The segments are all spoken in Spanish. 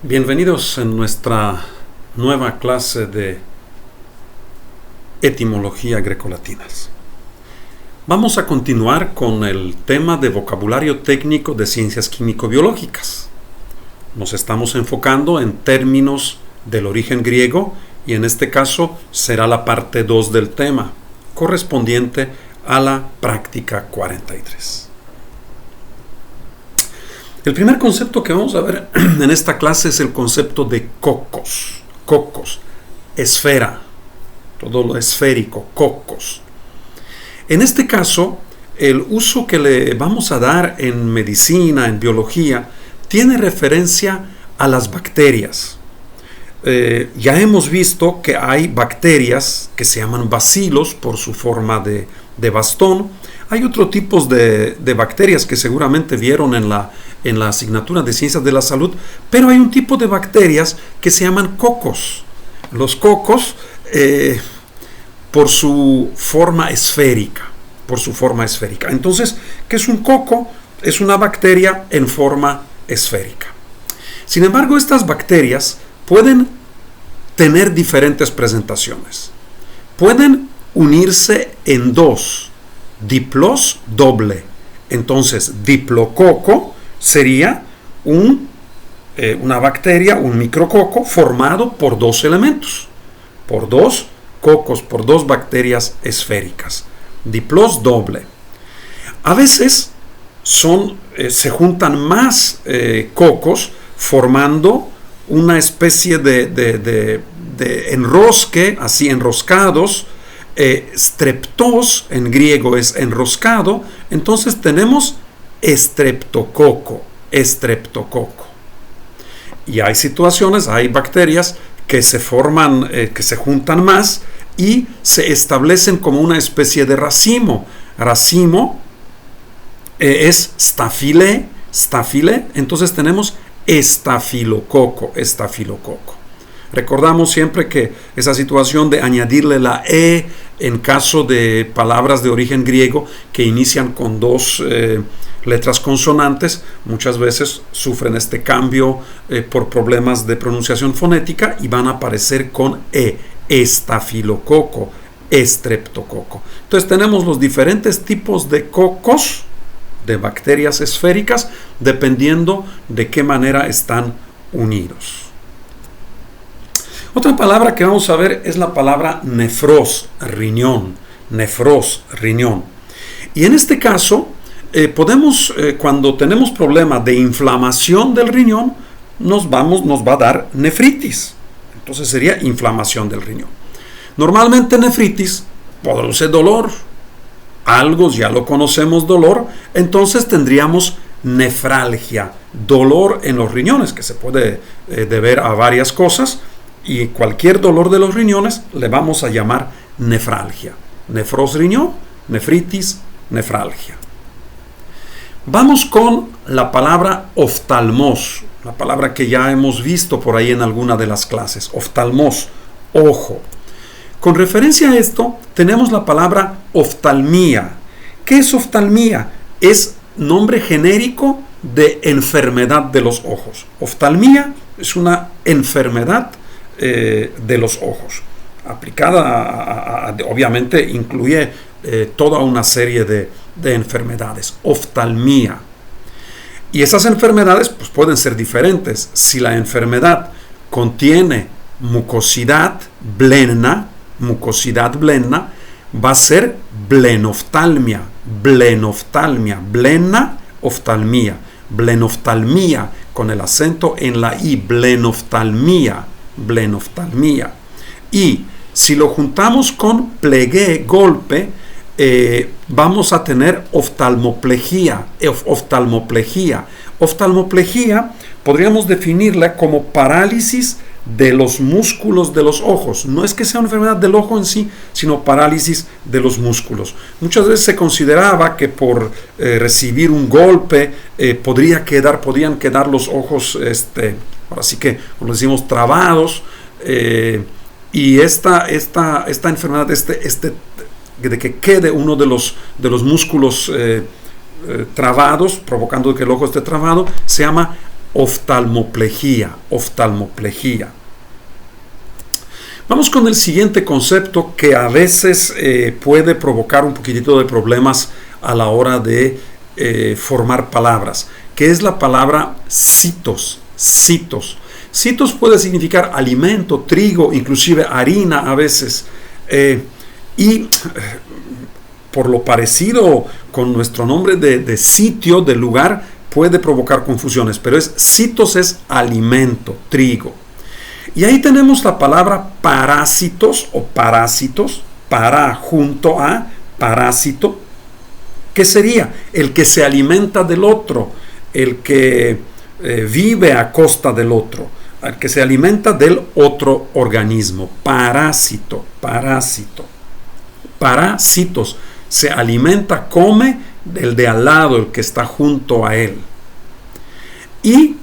Bienvenidos en nuestra nueva clase de etimología grecolatinas. Vamos a continuar con el tema de vocabulario técnico de ciencias químico-biológicas. Nos estamos enfocando en términos del origen griego y en este caso será la parte 2 del tema, correspondiente a la práctica 43. El primer concepto que vamos a ver en esta clase es el concepto de cocos. Cocos, esfera, todo lo esférico, cocos. En este caso, el uso que le vamos a dar en medicina, en biología, tiene referencia a las bacterias. Ya hemos visto que hay bacterias que se llaman bacilos por su forma de bastón. Hay otros tipos de bacterias que seguramente vieron en la asignatura de Ciencias de la Salud, pero hay un tipo de bacterias que se llaman cocos. Los cocos, por su forma esférica. Entonces, ¿qué es un coco? Es una bacteria en forma esférica. Sin embargo, estas bacterias pueden tener diferentes presentaciones. Pueden unirse en dos. Diplos, doble. Entonces, diplococo sería una bacteria, un micrococo formado por dos elementos, por dos cocos, por dos bacterias esféricas. Diplos, doble. A veces se juntan más cocos formando una especie de enrosque, así enroscados. Streptos en griego es enroscado, entonces tenemos estreptococo. Y hay situaciones, hay bacterias que se forman, que se juntan más y se establecen como una especie de racimo. Racimo es staphyle, entonces tenemos estafilococo. Recordamos siempre que esa situación de añadirle la E en caso de palabras de origen griego que inician con dos letras consonantes, muchas veces sufren este cambio por problemas de pronunciación fonética y van a aparecer con E, estafilococo, estreptococo. Entonces tenemos los diferentes tipos de cocos, de bacterias esféricas, dependiendo de qué manera están unidos. Otra palabra que vamos a ver es la palabra nefros, riñón. Y en este caso, cuando tenemos problemas de inflamación del riñón, nos va a dar nefritis. Entonces sería inflamación del riñón. Normalmente nefritis produce dolor. Algo ya lo conocemos, dolor. Entonces tendríamos nefralgia, dolor en los riñones, que se puede deber a varias cosas. Y cualquier dolor de los riñones le vamos a llamar nefralgia. Nefros riñón, nefritis, nefralgia. Vamos con la palabra oftalmos, la palabra que ya hemos visto por ahí en alguna de las clases. Oftalmos, ojo. Con referencia a esto, tenemos la palabra oftalmía. ¿Qué es oftalmía? Es nombre genérico de enfermedad de los ojos. Oftalmía es una enfermedad de los ojos, aplicada obviamente incluye toda una serie de enfermedades, oftalmía. Y esas enfermedades pues, pueden ser diferentes. Si la enfermedad contiene mucosidad blenna, va a ser blenoftalmia, blenna, oftalmía, blenoftalmía, con el acento en la I, blenoftalmía. Y si lo juntamos con plegué, golpe, vamos a tener oftalmoplejía. Oftalmoplejía podríamos definirla como parálisis de los músculos de los ojos. No es que sea una enfermedad del ojo en sí, sino parálisis de los músculos. Muchas veces se consideraba que por recibir un golpe podrían quedar los ojos, ahora sí que, como decimos, trabados. Y esta enfermedad, de que quede uno de los músculos trabados, provocando que el ojo esté trabado, se llama oftalmoplejía, oftalmoplejía. Vamos con el siguiente concepto que a veces puede provocar un poquitito de problemas a la hora de formar palabras, que es la palabra citos, citos. Citos puede significar alimento, trigo, inclusive harina a veces. Y por lo parecido con nuestro nombre de sitio, de lugar, puede provocar confusiones, pero citos es alimento, trigo. Y ahí tenemos la palabra parásitos o parásitos, para junto a parásito, que sería el que se alimenta del otro, el que vive a costa del otro, el que se alimenta del otro organismo. Parásito, parásito. Parásitos, se alimenta, come del de al lado, el que está junto a él. Y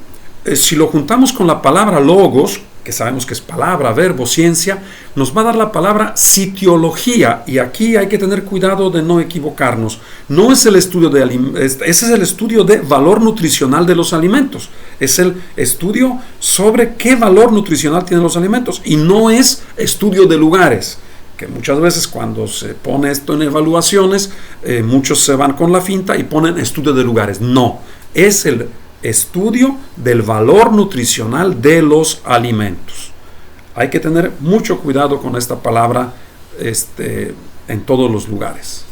si lo juntamos con la palabra logos, que sabemos que es palabra, verbo, ciencia, nos va a dar la palabra sitiología, y aquí hay que tener cuidado de no equivocarnos. No es el estudio ese es el estudio de valor nutricional de los alimentos, es el estudio sobre qué valor nutricional tienen los alimentos, y no es estudio de lugares, que muchas veces cuando se pone esto en evaluaciones, muchos se van con la finta y ponen estudio de lugares. No, es el estudio del valor nutricional de los alimentos. Hay que tener mucho cuidado con esta palabra en todos los lugares.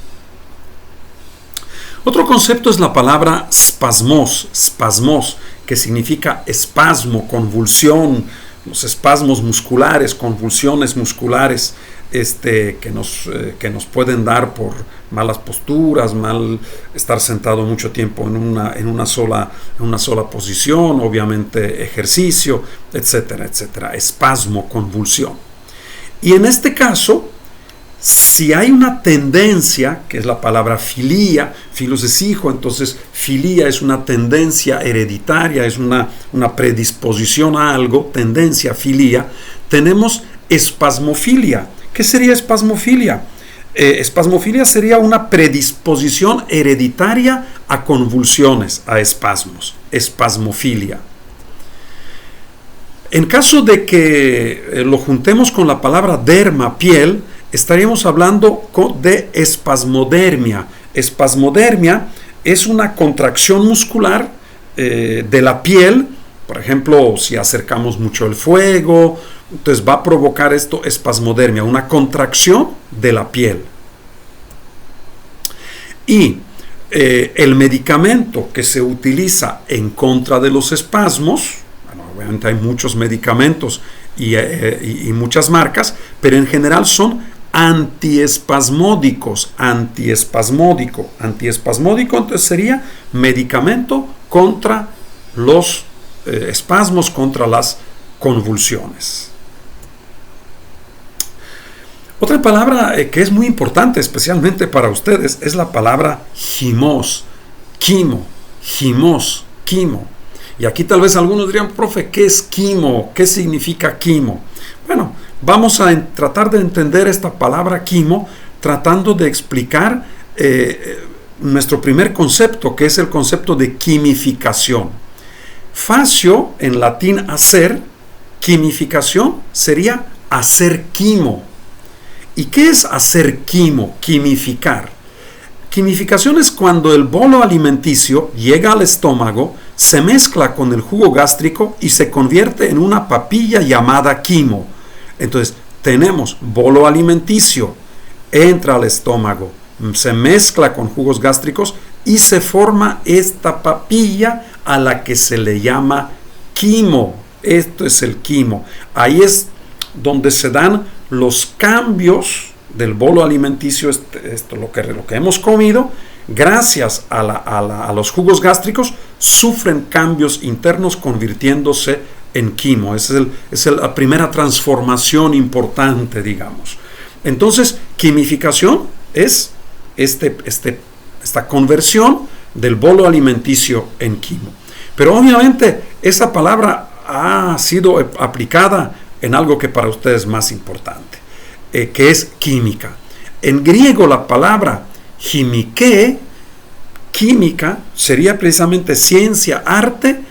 Otro concepto es la palabra spasmos, spasmos, que significa espasmo, convulsión, los espasmos musculares, convulsiones musculares, que nos pueden dar por malas posturas, mal estar sentado mucho tiempo en una sola posición, obviamente ejercicio, etcétera, etcétera, espasmo, convulsión. Y en este caso, si hay una tendencia, que es la palabra filía, filos es hijo, entonces filía es una tendencia hereditaria, es una predisposición a algo, tendencia, filía, tenemos espasmofilia. ¿Qué sería espasmofilia? Espasmofilia sería una predisposición hereditaria a convulsiones, a espasmos, espasmofilia. En caso de que lo juntemos con la palabra derma, piel, estaríamos hablando de espasmodermia. Espasmodermia es una contracción muscular de la piel. Por ejemplo, si acercamos mucho el fuego, entonces va a provocar esto espasmodermia, una contracción de la piel. Y el medicamento que se utiliza en contra de los espasmos, bueno, obviamente hay muchos medicamentos y muchas marcas, pero en general son antiespasmódicos, antiespasmódico, entonces sería medicamento contra los espasmos, contra las convulsiones. Otra palabra que es muy importante, especialmente para ustedes, es la palabra himos, quimo, himos, quimo. Y aquí tal vez algunos dirían, profe, ¿qué es quimo? ¿Qué significa quimo? Bueno, vamos a tratar de entender esta palabra quimo, tratando de explicar nuestro primer concepto, que es el concepto de quimificación. Facio, en latín hacer, quimificación sería hacer quimo. ¿Y qué es hacer quimo, quimificar? Quimificación es cuando el bolo alimenticio llega al estómago, se mezcla con el jugo gástrico y se convierte en una papilla llamada quimo. Entonces, tenemos bolo alimenticio, entra al estómago, se mezcla con jugos gástricos y se forma esta papilla a la que se le llama quimo. Esto es el quimo. Ahí es donde se dan los cambios del bolo alimenticio, lo que hemos comido, gracias a los jugos gástricos, sufren cambios internos convirtiéndose en quimo. Esa es la primera transformación importante, digamos. Entonces, quimificación es esta conversión del bolo alimenticio en quimo. Pero obviamente esa palabra ha sido aplicada en algo que para ustedes es más importante, que es química. En griego la palabra química sería precisamente ciencia, arte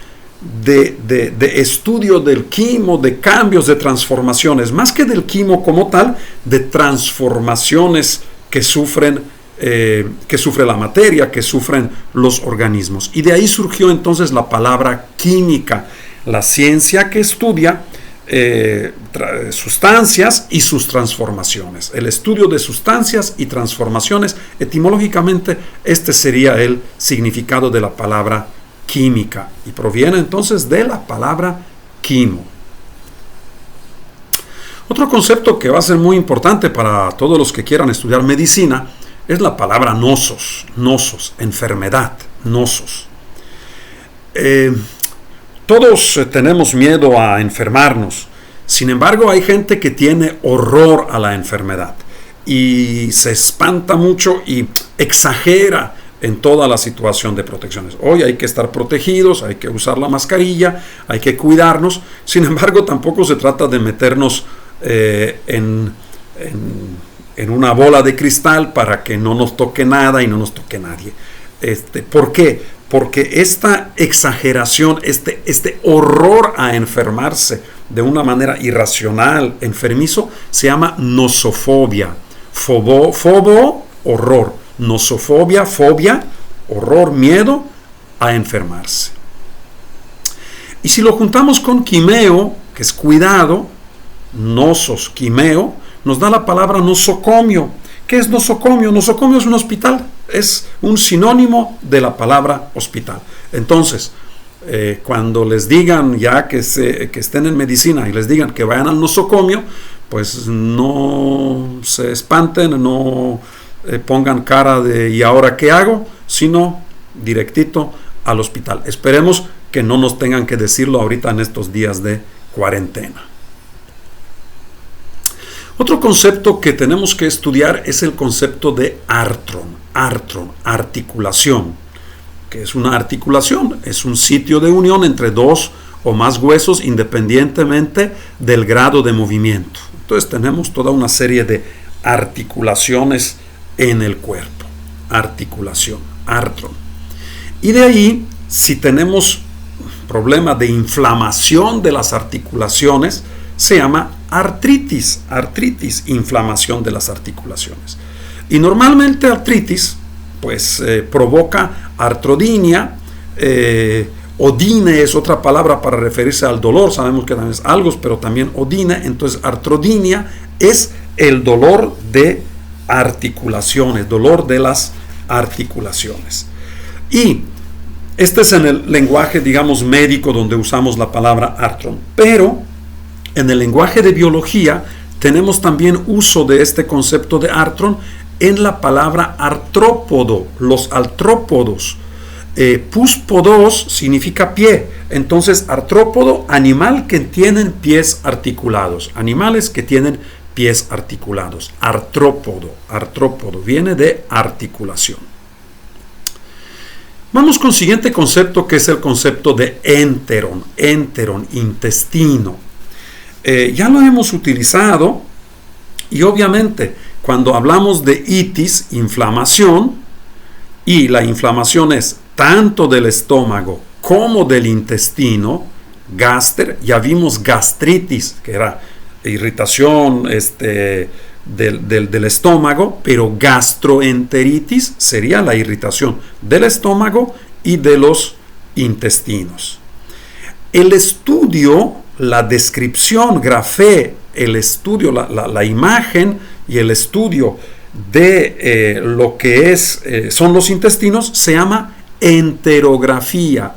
de estudio del quimo, de cambios, de transformaciones, más que del quimo como tal, de transformaciones que sufre la materia, que sufren los organismos. Y de ahí surgió entonces la palabra química, la ciencia que estudia sustancias y sus transformaciones. El estudio de sustancias y transformaciones, etimológicamente, este sería el significado de la palabra química, y proviene entonces de la palabra quimo. Otro concepto que va a ser muy importante para todos los que quieran estudiar medicina es la palabra nosos, enfermedad, nosos. Todos tenemos miedo a enfermarnos. Sin embargo, hay gente que tiene horror a la enfermedad y se espanta mucho y exagera en toda la situación de protecciones. Hoy hay que estar protegidos, hay que usar la mascarilla, hay que cuidarnos. Sin embargo, tampoco se trata de meternos en una bola de cristal para que no nos toque nada y no nos toque nadie. ¿Por qué? Porque esta exageración, este horror a enfermarse de una manera irracional, enfermizo, se llama nosofobia. Fobo, horror. Nosofobia, fobia, horror, miedo a enfermarse. Y si lo juntamos con quimeo, que es cuidado, nosos, quimeo, nos da la palabra nosocomio. ¿Qué es nosocomio? Nosocomio es un hospital, es un sinónimo de la palabra hospital. Entonces, cuando les digan ya que estén en medicina y les digan que vayan al nosocomio, pues no se espanten, no pongan cara de ¿y ahora qué hago?, sino directito al hospital. Esperemos que no nos tengan que decirlo ahorita en estos días de cuarentena. Otro concepto que tenemos que estudiar es el concepto de artron, articulación. ¿Qué es una articulación? Es un sitio de unión entre dos o más huesos independientemente del grado de movimiento. Entonces tenemos toda una serie de articulaciones en el cuerpo. Articulación, artron. Y de ahí, si tenemos problema de inflamación de las articulaciones, se llama artritis, inflamación de las articulaciones. Y normalmente artritis, pues provoca artrodinia, odine es otra palabra para referirse al dolor, sabemos que también es algo, pero también odine, entonces artrodinia es el dolor de articulaciones, dolor de las articulaciones. Y este es en el lenguaje, digamos, médico, donde usamos la palabra artron, pero en el lenguaje de biología tenemos también uso de este concepto de artron en la palabra artrópodo, los artrópodos. Puspodos significa pie, entonces artrópodo, animal que tienen pies articulados, animales que tienen pies articulados. Artrópodo viene de articulación. Vamos con el siguiente concepto, que es el concepto de enteron, intestino. Ya lo hemos utilizado y obviamente cuando hablamos de itis, inflamación, y la inflamación es tanto del estómago como del intestino, gaster, ya vimos gastritis, que era irritación del estómago, pero gastroenteritis sería la irritación del estómago y de los intestinos. El estudio, la descripción, grafé, el estudio, la imagen y el estudio de lo que son los intestinos se llama enterografía.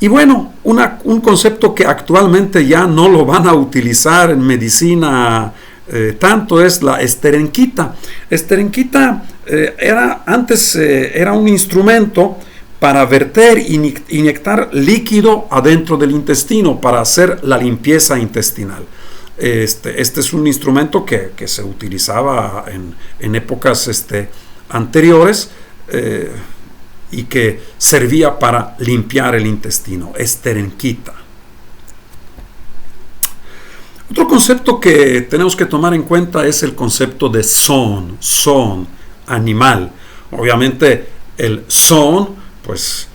Y bueno, un concepto que actualmente ya no lo van a utilizar en medicina tanto es la esterenquita. Esterenquita antes era un instrumento para verter, inyectar líquido adentro del intestino para hacer la limpieza intestinal. Este es un instrumento que se utilizaba en épocas anteriores y que servía para limpiar el intestino, esterenquita. Otro concepto que tenemos que tomar en cuenta es el concepto de son, animal. Obviamente el son, pues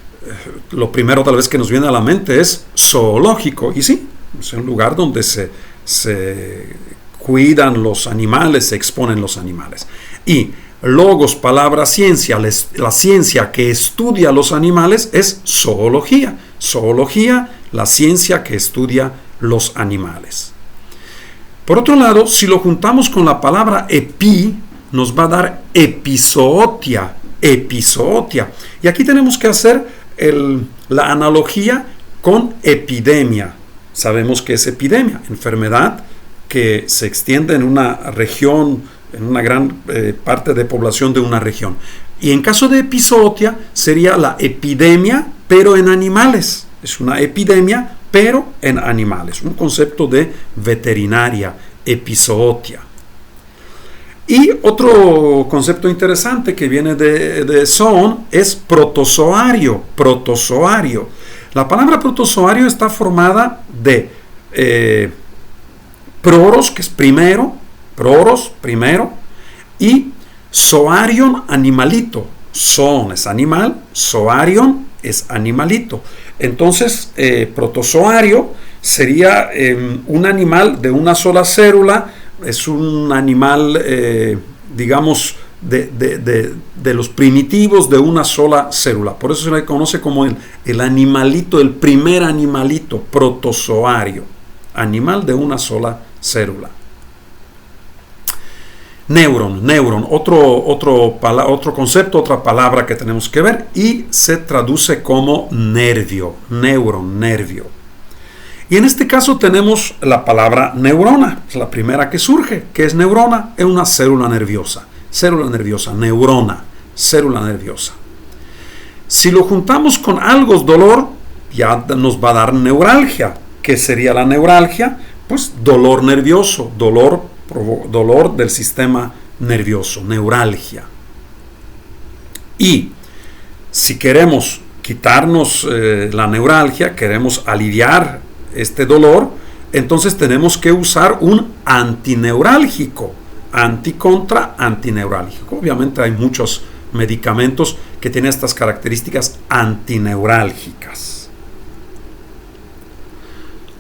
lo primero tal vez que nos viene a la mente es zoológico, y sí, es un lugar donde se cuidan los animales, se exponen los animales. Y logos, palabra ciencia, la ciencia que estudia los animales es zoología. Zoología, la ciencia que estudia los animales. Por otro lado, si lo juntamos con la palabra epi, nos va a dar epizootia. Epizootia. Y aquí tenemos que hacer la analogía con epidemia. Sabemos que es epidemia, enfermedad que se extiende en una región, en una gran parte de población de una región. Y en caso de epizootia sería la epidemia, pero en animales. Es una epidemia, pero en animales. Un concepto de veterinaria, epizootia. Y otro concepto interesante que viene de zoon es protozoario. Protozoario. La palabra protozoario está formada de proros, que es primero, y zoarion, animalito. Zoon es animal, zoarion es animalito. Entonces, protozoario sería un animal de una sola célula, es un animal, digamos, de los primitivos de una sola célula. Por eso se le conoce como el animalito, el primer animalito, protozoario. Animal de una sola célula. Neuron, otro concepto, otra palabra que tenemos que ver, y se traduce como nervio, nervio. Y en este caso tenemos la palabra neurona, es la primera que surge. ¿Qué es neurona? Es una célula nerviosa, neurona, célula nerviosa. Si lo juntamos con algo dolor, ya nos va a dar neuralgia. ¿Qué sería la neuralgia? Pues dolor nervioso, dolor del sistema nervioso, neuralgia. Y si queremos quitarnos la neuralgia, queremos aliviar este dolor, entonces tenemos que usar un antineurálgico, antineurálgico. Obviamente hay muchos medicamentos que tienen estas características antineurálgicas.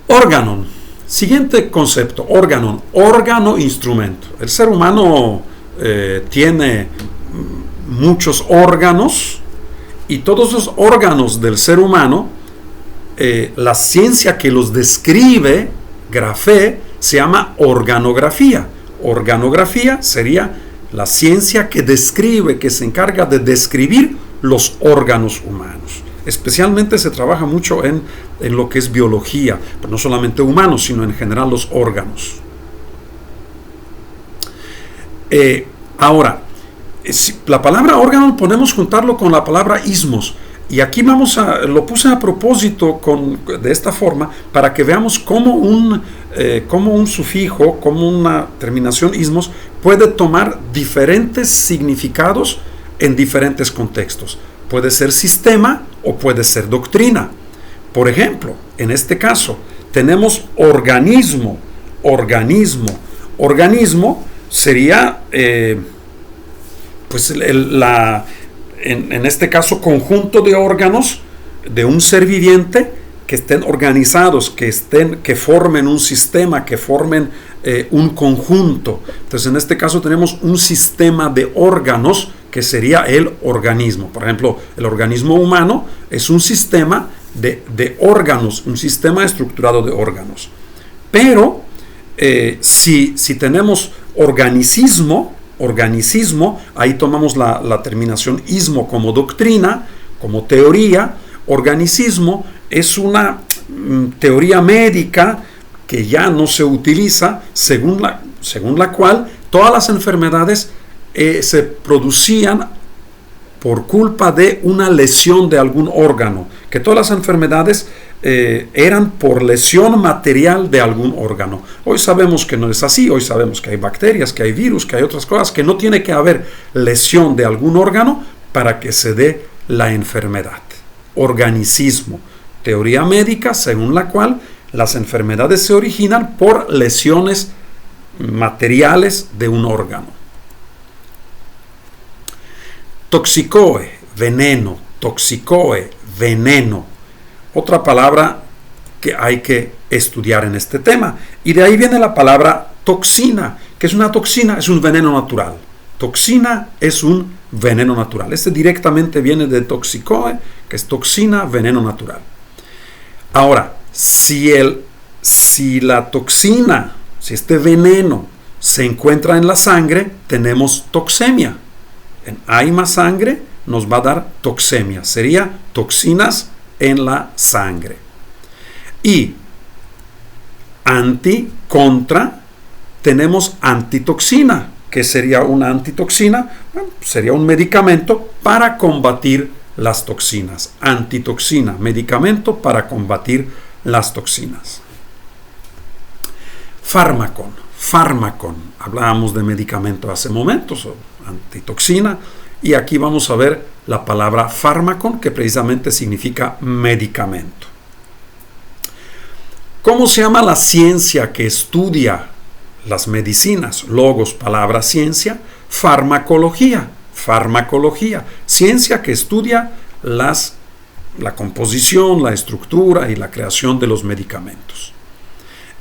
Órgano. Siguiente concepto, órgano instrumento. El ser humano tiene muchos órganos, y todos los órganos del ser humano, la ciencia que los describe, grafé, se llama organografía. Organografía sería la ciencia que describe, que se encarga de describir los órganos humanos. Especialmente se trabaja mucho en lo que es biología, pero no solamente humanos, sino en general los órganos. Ahora, la palabra órgano podemos juntarlo con la palabra ismos. Y aquí lo puse a propósito de esta forma para que veamos cómo un sufijo, como una terminación ismos, puede tomar diferentes significados en diferentes contextos. Puede ser sistema o puede ser doctrina. Por ejemplo, en este caso, tenemos organismo. Organismo sería, en este caso, conjunto de órganos de un ser viviente que estén organizados, que formen un sistema, que formen un conjunto. Entonces, en este caso tenemos un sistema de órganos que sería el organismo. Por ejemplo, el organismo humano es un sistema de órganos, un sistema estructurado de órganos. Pero si tenemos organicismo, ahí tomamos la terminación ismo como doctrina, como teoría. Organicismo es una teoría médica que ya no se utiliza, según la cual todas las enfermedades se producían por culpa de una lesión de algún órgano, que todas las enfermedades eran por lesión material de algún órgano. Hoy sabemos que no es así. Hoy sabemos que hay bacterias, que hay virus, que hay otras cosas, que no tiene que haber lesión de algún órgano para que se dé la enfermedad. Organicismo, teoría médica según la cual las enfermedades se originan por lesiones materiales de un órgano. Toxicoe, veneno, veneno. Otra palabra que hay que estudiar en este tema. Y de ahí viene la palabra toxina. ¿Qué es una toxina? Es un veneno natural. Toxina es un veneno natural. Este directamente viene de toxicoe, que es toxina, veneno natural. Ahora, si la toxina, si este veneno se encuentra en la sangre, tenemos toxemia. Hay más sangre, nos va a dar toxemia. Sería toxinas en la sangre. Y contra, tenemos antitoxina. ¿Qué sería una antitoxina? Bueno, sería un medicamento para combatir las toxinas. Antitoxina, medicamento para combatir las toxinas. Fármacon. Hablábamos de medicamento hace momentos, o antitoxina, y aquí vamos a ver la palabra fármacon, que precisamente significa medicamento. ¿Cómo se llama la ciencia que estudia las medicinas? Logos, palabra, ciencia. Farmacología. Ciencia que estudia la composición, la estructura y la creación de los medicamentos.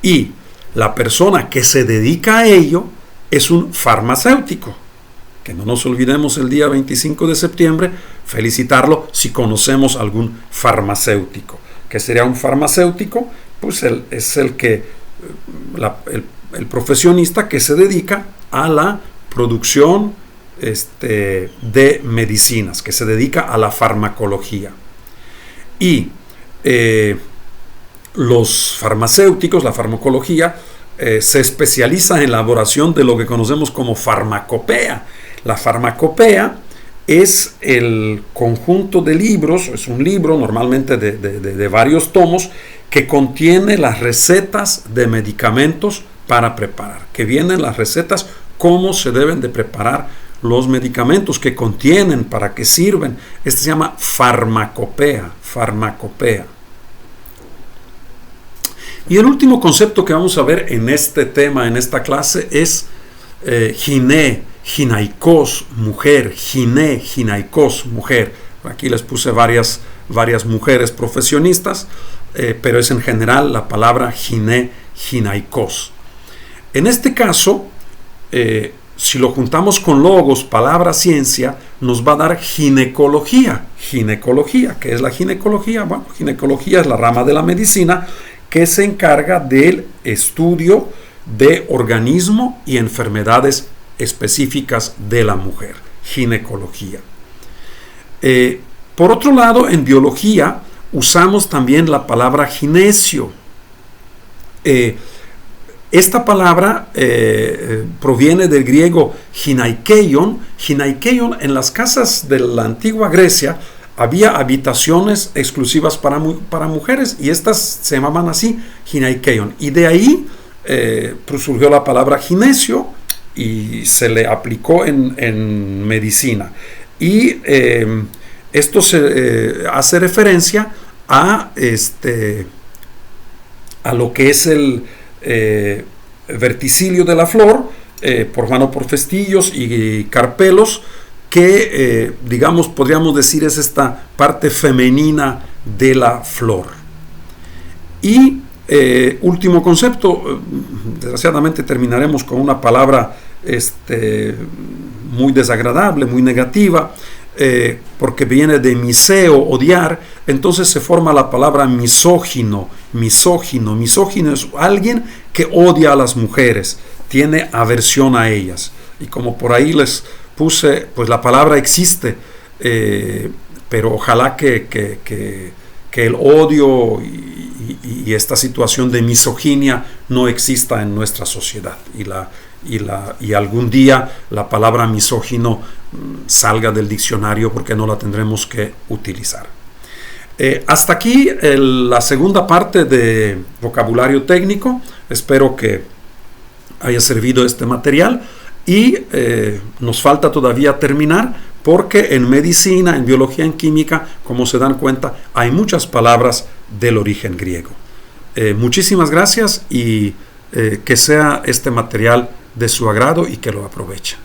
Y la persona que se dedica a ello es un farmacéutico. Que no nos olvidemos el día 25 de septiembre, felicitarlo si conocemos algún farmacéutico. ¿Qué sería un farmacéutico? Pues es el profesionista que se dedica a la producción de medicinas, que se dedica a la farmacología. Y los farmacéuticos, la farmacología, se especializa en la elaboración de lo que conocemos como farmacopea. La farmacopea es el conjunto de libros, es un libro normalmente de varios tomos, que contiene las recetas de medicamentos para preparar, que vienen las recetas, cómo se deben de preparar los medicamentos, que contienen, para qué sirven. Este se llama farmacopea. Y el último concepto que vamos a ver en este tema, en esta clase, es ginaikos, mujer. Ginaikos, mujer. Aquí les puse varias mujeres profesionistas, pero es en general la palabra ginaikos. En este caso, si lo juntamos con logos, palabra, ciencia, nos va a dar ginecología. Ginecología, ¿qué es la ginecología? Bueno, ginecología es la rama de la medicina que se encarga del estudio de organismo y enfermedades específicas de la mujer. Ginecología. Por otro lado, en biología usamos también la palabra ginesio. Esta palabra proviene del griego ginaikeion. Ginaikeion, en las casas de la antigua Grecia había habitaciones exclusivas para mujeres, y estas se llamaban así, ginaikeion. Y de ahí surgió la palabra ginesio y se le aplicó en medicina. Y esto hace referencia a lo que es el verticilio de la flor, formado por festillos y carpelos, que digamos, podríamos decir, es esta parte femenina de la flor. Y último concepto, desgraciadamente terminaremos con una palabra muy desagradable, muy negativa, porque viene de miseo, odiar. Entonces se forma la palabra misógino. Misógino es alguien que odia a las mujeres, tiene aversión a ellas. Y como por ahí les puse, pues la palabra existe, pero ojalá que el odio y esta situación de misoginia no exista en nuestra sociedad, y algún día la palabra misógino salga del diccionario, porque no la tendremos que utilizar. Hasta aquí la segunda parte de vocabulario técnico. Espero que haya servido este material, y nos falta todavía terminar, porque en medicina, en biología, en química, como se dan cuenta, hay muchas palabras del origen griego. Muchísimas gracias, y que sea este material de su agrado y que lo aprovechen.